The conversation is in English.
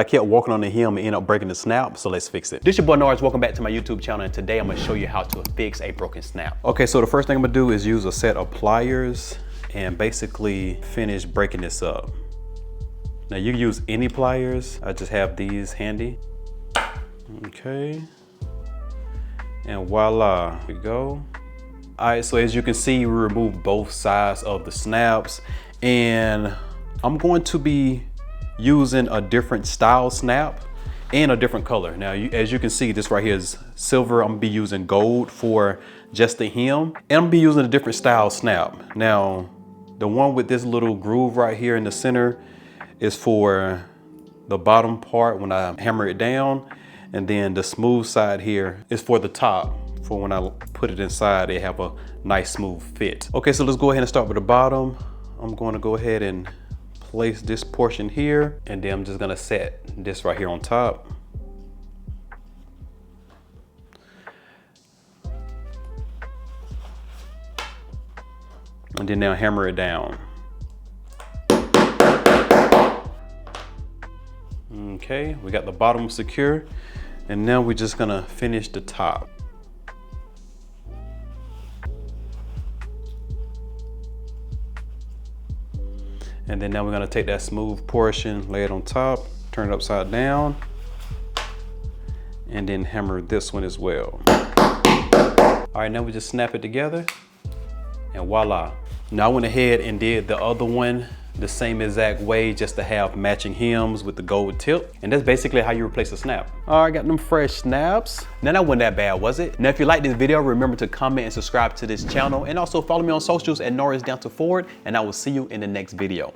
I kept walking on the hem and ended up breaking the snap, so let's fix it. This your boy Norris, welcome back to my YouTube channel, and today I'm gonna show you how to fix a broken snap. Okay, so the first thing I'm gonna do is use a set of pliers and basically finish breaking this up. Now you can use any pliers, I just have these handy. Okay, and voila, here we go. All right, so as you can see, we removed both sides of the snaps, and I'm going to be using a different style snap and a different color. Now, as you can see, this right here is silver. I'm gonna be using gold for just the hem, and I'm gonna be using a different style snap. Now, the one with this little groove right here in the center is for the bottom part when I hammer it down, and then the smooth side here is for the top, for when I put it inside, they have a nice smooth fit. Okay, so let's go ahead and start with the bottom. I'm going to go ahead and place this portion here, and then I'm just gonna set this right here on top. And then now hammer it down. Okay, we got the bottom secure, and now we're just gonna finish the top. And then now we're gonna take that smooth portion, lay it on top, turn it upside down, and then hammer this one as well. All right, now we just snap it together, and voila. Now I went ahead and did the other one the same exact way, just to have matching hems with the gold tip. And that's basically how you replace a snap. All right, got them fresh snaps. Now that wasn't that bad, was it? Now, if you like this video, remember to comment and subscribe to this channel, and also follow me on socials at Norris Danta, and I will see you in the next video.